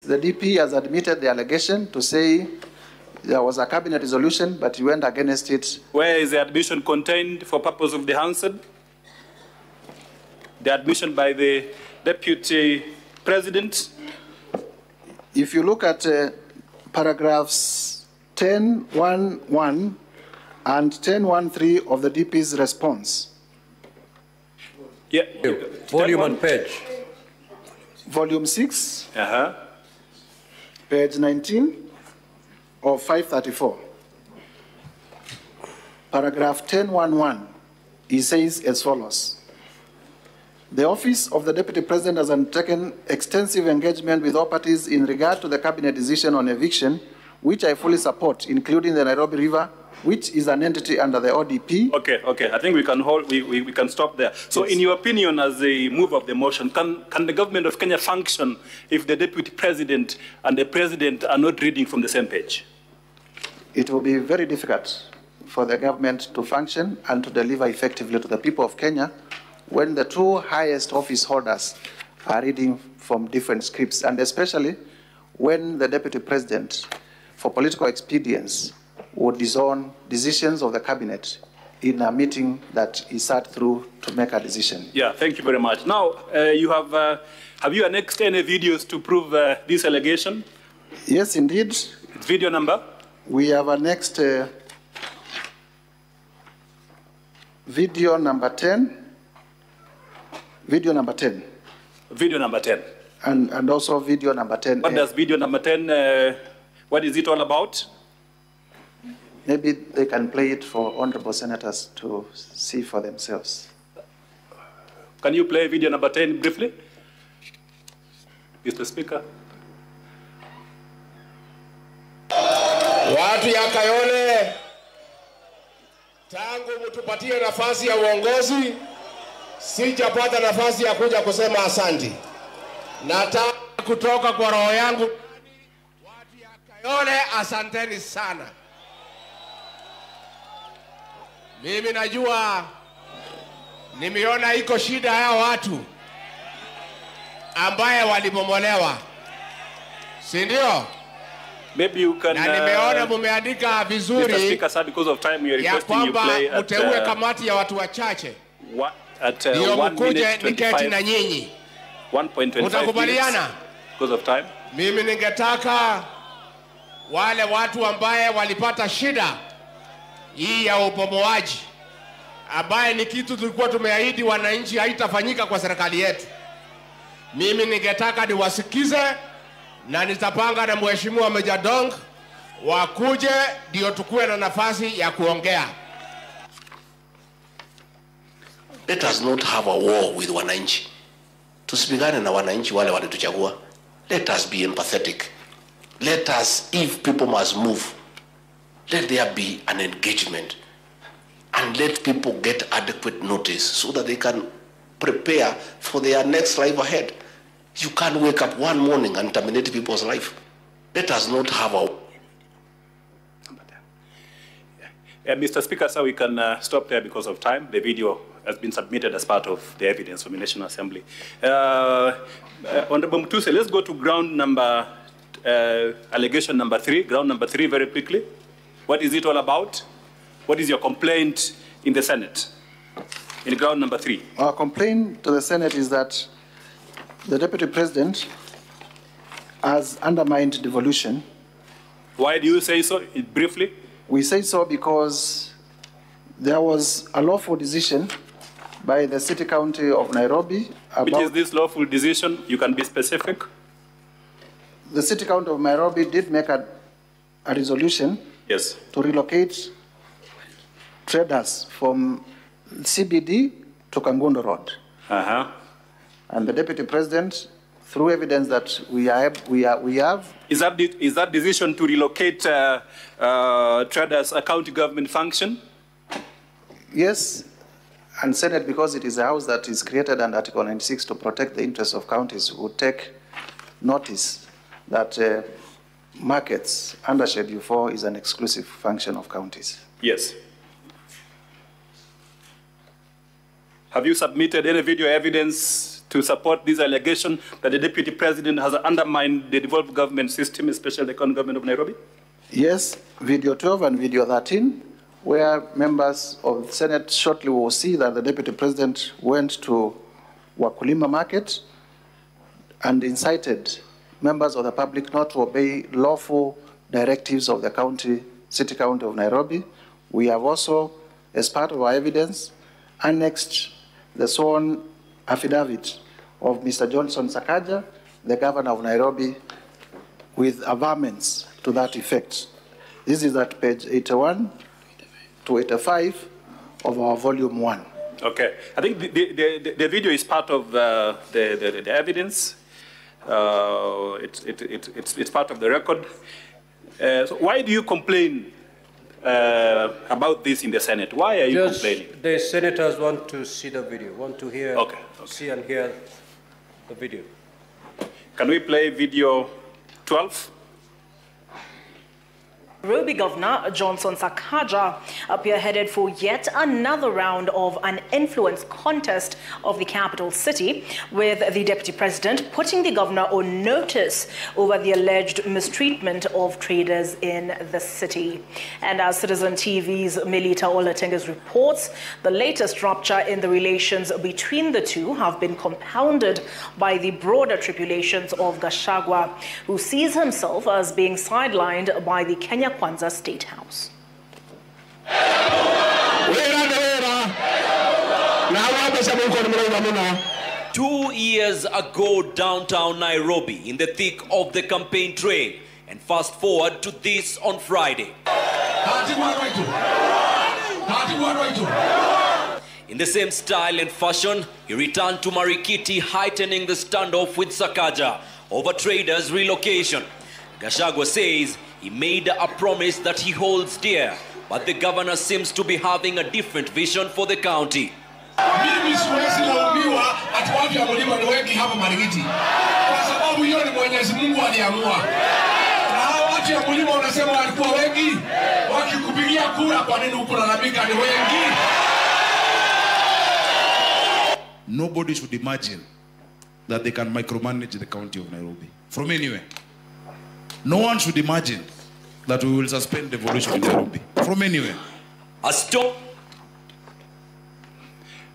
The DP has admitted the allegation to say there was a cabinet resolution, but he went against it. Where is the admission contained for purpose of the answer? The admission by the Deputy President. If you look at paragraphs 10.1.1 and 10.1.3 of the DP's response. Yeah. Volume and page. Volume 6, page 19 of 534. Paragraph 10.1.1, he says as follows. The Office of the Deputy President has undertaken extensive engagement with all parties in regard to the Cabinet decision on eviction, which I fully support, including the Nairobi River, which is an entity under the ODP. Okay. I think we can hold. We can stop there. So, yes. In your opinion, as the mover of the motion, can the government of Kenya function if the Deputy President and the President are not reading from the same page? It will be very difficult for the government to function and to deliver effectively to the people of Kenya when the two highest office holders are reading from different scripts, and especially when the Deputy President, for political expedience, would disown decisions of the cabinet in a meeting that he sat through to make a decision. Yeah, thank you very much. Now, have you annexed any videos to prove this allegation? Yes, indeed. It's video number? We have annexed video number 10. Video number 10. Video number 10. And also video number 10. What does video number 10, what is it all about? Maybe they can play it for honorable senators to see for themselves. Can you play video number 10 briefly, Mr. Speaker? Watu ya Kayole, tangu mtupatie nafasi ya uongozi, sijapata nafasi ya kuja kusema asanti. Nataka kutoka kwa roho yangu, watu ya Kayole, asanteni sana. Mimi najua nimeona iko shida ya watu ambaye walibomolewa, si ndio? Maybe you can, na nimeona mumeandika vizuri Mr. Speaker, sir, because of time we are requesting you play at mteue kamati ya watu wachache at 1 minute niketi na nyinyi 1.25 Utakubaliana? Because of time. Mimi ningetaka wale watu ambaye walipata shida hii ya upomoaji, ambaye ni kitu tulikuwa tumeahidi wananchi haitafanyika kwa serikali yetu. Mimi ningetaka niwasikize na nitapanga na mheshimiwa Meja Dong wakuje ndio tukue na nafasi ya kuongea. Let us not have a war with wananchi. Tusipigane na wananchi wale walituchagua. Let us be empathetic. Let us, if people must move, let there be an engagement and let people get adequate notice so that they can prepare for their next life ahead. You can't wake up one morning and terminate people's life. Let us not have a... Mr. Speaker, sir, we can stop there because of time. The video has been submitted as part of the evidence from the National Assembly. Honorable Mutuse, let's go to ground number, allegation number 3, ground number 3 very quickly. What is it all about? What is your complaint in the Senate? In ground number 3. Our complaint to the Senate is that the Deputy President has undermined devolution. Why do you say so, briefly? We say so because there was a lawful decision by the City County of Nairobi about... Which is this lawful decision? You can be specific. The City County of Nairobi did make a resolution, yes, to relocate traders from CBD to Kangundo Road. And the Deputy President, through evidence that we have... Is that decision to relocate traders a county government function? Yes, and Senate, because it is a house that is created under Article 96 to protect the interests of counties, would take notice that markets under Schedule 4 is an exclusive function of counties. Yes. Have you submitted any video evidence to support this allegation that the Deputy President has undermined the devolved government system, especially the current government of Nairobi? Yes, video 12 and video 13, where members of the Senate shortly will see that the Deputy President went to Wakulima Market and incited members of the public not to obey lawful directives of the City County of Nairobi. We have also, as part of our evidence, annexed the sworn affidavit of Mr. Johnson Sakaja, the governor of Nairobi, with averments to that effect. This is at page 81 to 85 of our volume 1. Okay. I think the video is part of the evidence. It's part of the record. So why do you complain about this in the Senate? Why are you complaining? The senators want to see the video, want to hear, see and hear the video. Can we play video 12? Nairobi Governor Johnson Sakaja appear headed for yet another round of an influence contest of the capital city, with the Deputy President putting the governor on notice over the alleged mistreatment of traders in the city. And as Citizen TV's Melita Olatenges reports, the latest rupture in the relations between the two have been compounded by the broader tribulations of Gachagua, who sees himself as being sidelined by the Kenya Kwanza State House. 2 years ago, downtown Nairobi, in the thick of the campaign train, and fast forward to this on Friday. In the same style and fashion, he returned to Marikiti, heightening the standoff with Sakaja over traders' relocation. Gachagua says he made a promise that he holds dear, but the governor seems to be having a different vision for the county. Mimi siwezi laumiwa ati watu ya mlima ni wengi hapa Marikiti, kwa sababu hiyo ni Mwenyezi Mungu aliamua. Na hao watu ya mlima wanasema walikuwa wengi, wakikupigia kura kwa nini ukulalamika ni wengi? Nobody should imagine that they can micromanage the county of Nairobi from anywhere. No one should imagine that we will suspend devolution in Nairobi from anywhere. A stop.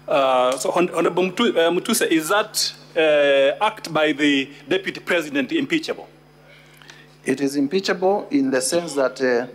So, Honorable Mutuse, is that act by the Deputy President impeachable? It is impeachable in the sense that the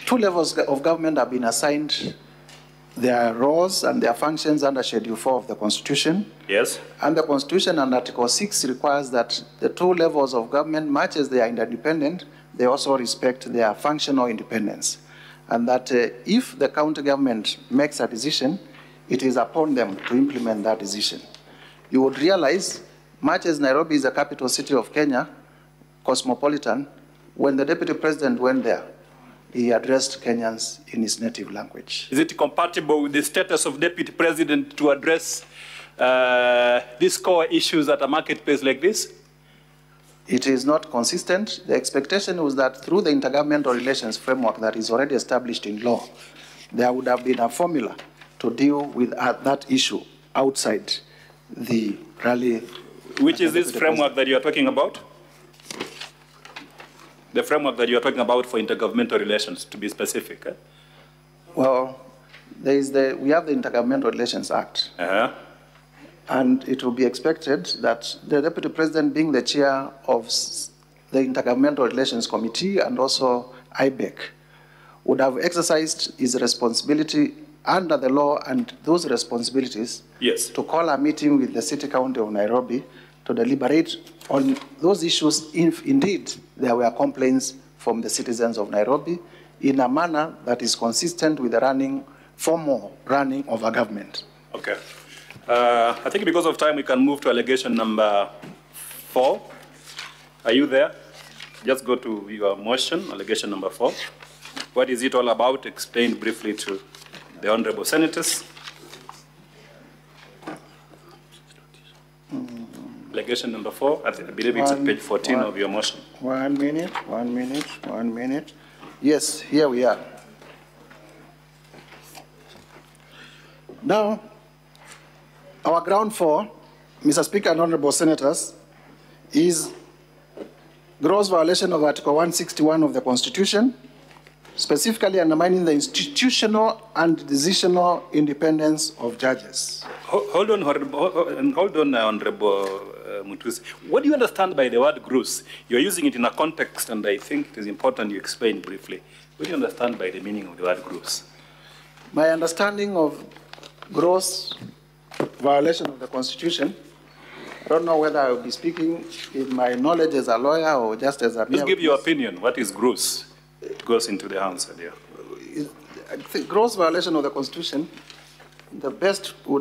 two levels of government have been assigned their roles and their functions under Schedule 4 of the Constitution. Yes. And the Constitution and Article 6 requires that the two levels of government, much as they are interdependent, they also respect their functional independence. And that if the county government makes a decision, it is upon them to implement that decision. You would realize, much as Nairobi is the capital city of Kenya, cosmopolitan, when the Deputy President went there, he addressed Kenyans in his native language. Is it compatible with the status of Deputy President to address these core issues at a marketplace like this? It is not consistent. The expectation was that through the intergovernmental relations framework that is already established in law, there would have been a formula to deal with that issue outside the rally. Which is this framework that you are talking about? The framework that you are talking about for intergovernmental relations, to be specific. Eh? Well, we have the Intergovernmental Relations Act. And it will be expected that the Deputy President, being the chair of the Intergovernmental Relations Committee and also IBEC, would have exercised his responsibility under the law and those responsibilities to call a meeting with the City County of Nairobi to deliberate on those issues if indeed there were complaints from the citizens of Nairobi in a manner that is consistent with the formal running of a government. Okay. I think because of time, we can move to allegation number 4. Are you there? Just go to your motion, allegation number 4. What is it all about? Explain briefly to the honorable senators. Allegation number 4, I believe it's at page 14 of your motion. 1 minute. Yes, here we are. Now, Our ground for, Mr. Speaker and Honorable Senators, is gross violation of Article 161 of the Constitution, specifically undermining the institutional and decisional independence of judges. Hold on, Honorable Mutuse. What do you understand by the word gross? You're using it in a context, and I think it is important you explain briefly. What do you understand by the meaning of the word gross? My understanding of gross violation of the Constitution, I don't know whether I will be speaking in my knowledge as a lawyer or just as a... Just give your opinion. What is gross? It goes into the answer there. I think gross violation of the Constitution, the best would